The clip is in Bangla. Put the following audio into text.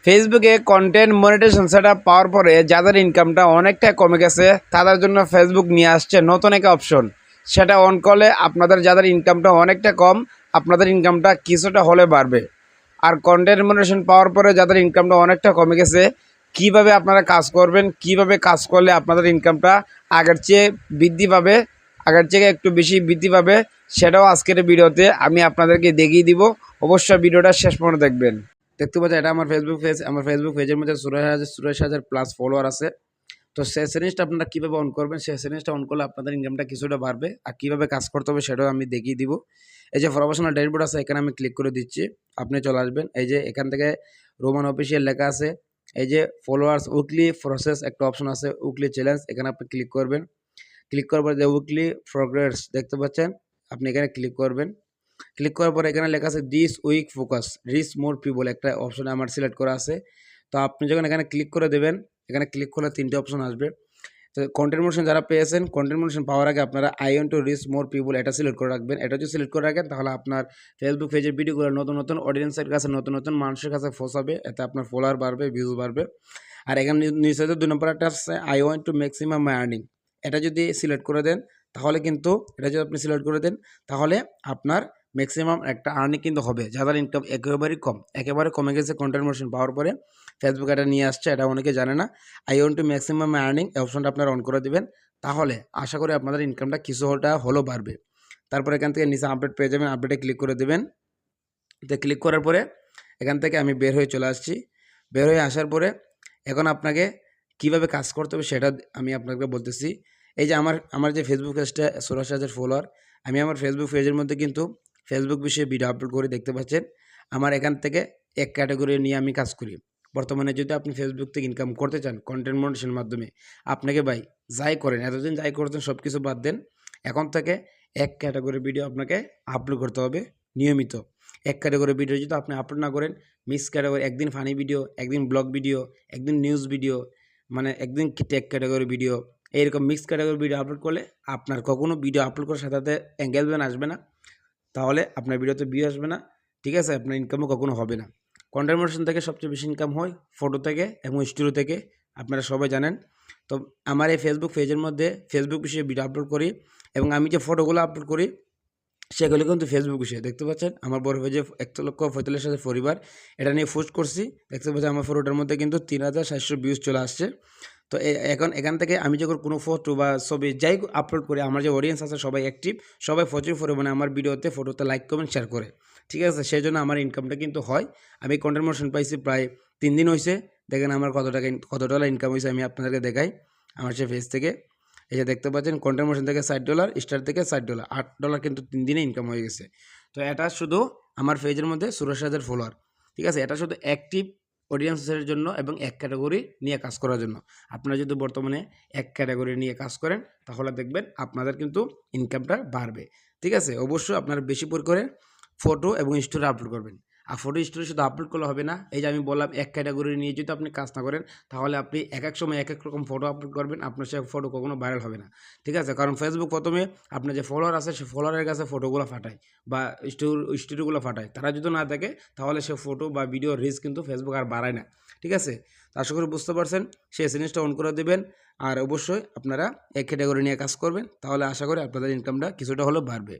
ফেসবুকে কন্টেন্ট মনিটাইজেশন সেটআপ পাওয়ার পরে যাদের ইনকামটা অনেকটা কমে গেছে তাদের জন্য ফেসবুক নিয়ে আসছে নতুন একটা অপশন। সেটা অন করলে আপনাদের যাদের ইনকামটা অনেকটা কম, আপনাদের ইনকামটা কিছুটা হলে বাড়বে। আর কন্টেন্ট মনিটাইজেশন পাওয়ার পরে যাদের ইনকামটা অনেকটা কমে গেছে, কিভাবে আপনারা কাজ করবেন, কিভাবে কাজ করলে আপনাদের ইনকামটা আগের চেয়ে বৃদ্ধি পাবে, আগের থেকে একটু বেশি বৃদ্ধি পাবে, সেটাও আজকের ভিডিওতে আমি আপনাদেরকে দেখিয়ে দিব। অবশ্যই ভিডিওটা শেষ পর্যন্ত দেখবেন। দেখতে পাচ্ছেন এটা আমার ফেসবুক পেজ। আমার ফেসবুক পেজের মধ্যে 84,000 প্লাস ফলোয়ার আছে। তো সেই সেটিংসটা আপনারা কীভাবে অন করবেন, সেই সেটিংসটা অন করলে আপনাদের ইনকামটা কিছুটা বাড়বে। আর কীভাবে কাজ করতে হবে সেটাও আমি দেখিয়ে দিব। এই যে প্রফেশনাল ড্যাশবোর্ড আছে, এখানে আমি ক্লিক করে দিচ্ছি, আপনি চলে আসবেন। এই যে এখান থেকে রোমান অফিসিয়াল লেখা আছে, এই যে ফলোয়ার্স উইকলি প্রসেস একটা অপশন আছে, উইকলি চ্যালেঞ্জ, এখানে আপনি ক্লিক করবেন। ক্লিক করার পর যে উইকলি প্রোগ্রেস দেখতে পাচ্ছেন, আপনি এখানে ক্লিক করবেন। ক্লিক করার পর এখানে লেখা আছে this week focus reach more people, একটা অপশন আমার সিলেক্ট করা আছে। তো আপনি যখন এখানে ক্লিক করে দেবেন, এখানে ক্লিক করলে 3টে অপশন আসবে। তো কন্টেন্ট মোশন যারা পেয়েছেন, কন্টেন্ট মোশন পাওয়ার আগে আপনারা I want to reach more people এটা সিলেক্ট করে রাখবেন। এটা যদি সিলেক্ট করে রাখেন তাহলে আপনার ফেসবুক পেজের ভিডিওগুলো নতুন নতুন অডিয়েন্সের কাছে, নতুন নতুন মানুষের কাছে পৌঁছাবে, এতে আপনার ফলোয়ার বাড়বে, ভিউজ বাড়বে। আর এখানে নিচে 2 নম্বর একটা আছে I want to maximum my earning, এটা যদি সিলেক্ট করে দেন তাহলে কিন্তু, এটা যদি আপনি সিলেক্ট করে দেন তাহলে আপনার ম্যাক্সিমাম একটা আর্নিং কিন্তু হবে। যাদের ইনকাম একেবারেই কম, একেবারে কমে গেছে কন্টেন্ট মোশন পাওয়ার পরে ফেসবুক এটা নিয়ে আসছে, এটা অনেকে জানে না। I want to maximum my earning এই অপশনটা আপনারা অন করে দিবেন, তাহলে আশা করি আপনাদের ইনকামটা কিছুটা হলেও বাড়বে। তারপর এখান থেকে নিচে আপডেট পেয়ে যাবেন, আপডেটে ক্লিক করে দেবেন। তো ক্লিক করার পরে এখান থেকে আমি বের হয়ে চলে আসছি। বের হয়ে আসার পরে এখন আপনাকে কিভাবে কাজ করতে হবে সেটা আমি আপনাকে বলতেছি। এই যে আমার যে ফেসবুক পেজটা 84,000 ফলোয়ার, আমি আমার ফেসবুক পেজের মধ্যে কিন্তু ফেসবুক বিষয়ে ভিডিও আপলোড করে দেখতে পাচ্ছেন। আমার এখান থেকে এক ক্যাটাগরি নিয়ে আমি কাজ করি। বর্তমানে যদি আপনি ফেসবুক থেকে ইনকাম করতে চান কন্টেন্ট মনিটাইজেশনের মাধ্যমে, আপনাকে ভাই যাই করেন, এতদিন যাই করতেন সব কিছু বাদ দেন। এখন থেকে এক ক্যাটাগরি ভিডিও আপনাকে আপলোড করতে হবে নিয়মিত। এক ক্যাটাগরি ভিডিও যদি আপনি আপলোড না করেন, মিক্স ক্যাটাগরি, একদিন ফানি ভিডিও, একদিন ব্লগ ভিডিও, একদিন নিউজ ভিডিও, মানে একদিন টেক ক্যাটাগরি ভিডিও, এইরকম মিক্স ক্যাটাগরি ভিডিও আপলোড করলে আপনার কখনো ভিডিও আপলোড করার সাথে সাথে এঙ্গেজমেন্ট আসবে না, তাহলে আপনার ভিডিওতে ভিউ আসবে না, ঠিক আছে? আপনার ইনকামও কখনো হবে না। কন্টেন্ট মনিটাইজেশন থেকে সবচেয়ে বেশি ইনকাম হয় ফটো থেকে এবং স্টোরি থেকে, আপনারা সবাই জানেন। তো আমার এই ফেসবুক পেজের মধ্যে ফেসবুক বিষয়ে ভিডিও আপলোড করি, এবং আমি যে ফটোগুলো আপলোড করি সেগুলো কিন্তু ফেসবুক বিষয়ে। দেখতে পাচ্ছেন আমার বড় পেজে 1,45,000 পরিবার এটা নিয়ে পোস্ট করছি। দেখতে পাচ্ছেন আমার ফটোটার মধ্যে কিন্তু 3,700 ভিউজ চলে আসছে। তো এখন এখান থেকে আমি যখন কোনো ফটো বা ছবি যাই আপলোড করি, আমার যে অডিয়েন্স আছে সবাই অ্যাক্টিভ, সবাই প্রচুর পরিমাণে আমার ভিডিওতে ফটোতে লাইক কমেন্ট শেয়ার করে, ঠিক আছে? সেই জন্য আমার ইনকামটা কিন্তু হয়। আমি কন্টেন্ট মোশন পাইছি প্রায় 3 দিন হয়েছে। দেখেন আমার কত ডলার ইনকাম হয়েছে আমি আপনাদেরকে দেখাই আমার সেই পেজ থেকে। এই যে দেখতে পাচ্ছেন কন্টেন্ট মোশন থেকে $60, স্টার থেকে $60, $8 কিন্তু 3 দিনে ইনকাম হয়ে গেছে। তো এটা শুধু আমার পেজের মধ্যে 84,000 ফলোয়ার, ঠিক আছে? এটা শুধু অ্যাক্টিভ অডিয়েন্সের জন্য এবং এক ক্যাটাগরি নিয়ে কাজ করার জন্য। আপনারা যদি বর্তমানে এক ক্যাটাগরি নিয়ে কাজ করেন তাহলে দেখবেন আপনাদের কিন্তু ইনকামটা বাড়বে, ঠিক আছে? অবশ্যই আপনারা বেশি করে ফটো এবং স্টোরি আপলোড করবেন। আর ফটো স্টোরি শুধু আপলোড করলে হবে না। এই যে আমি বললাম এক ক্যাটাগরি নিয়ে যদি আপনি কাজ না করেন তাহলে আপনি এক সময় এক রকম ফটো আপলোড করবেন, আপনার সে ফটো কখনো ভাইরাল হবে না, ঠিক আছে? কারণ ফেসবুক প্রথমে আপনার যে ফলোয়ার আছে সে ফলোয়ারের কাছে ফটোগুলো পাঠায় বা স্টোরিগুলো পাঠায়। তারা যদি না দেখে তাহলে সে ফটো বা ভিডিও রিচ কিন্তু ফেসবুক আর বাড়ায় না, ঠিক আছে? তো আশা করি বুঝতে পারছেন। সেই জিনিসটা অন করে দেবেন। আর অবশ্যই আপনারা এক ক্যাটাগরি নিয়ে কাজ করবেন, তাহলে আশা করি আপনাদের ইনকামটা কিছুটা হলেও বাড়বে।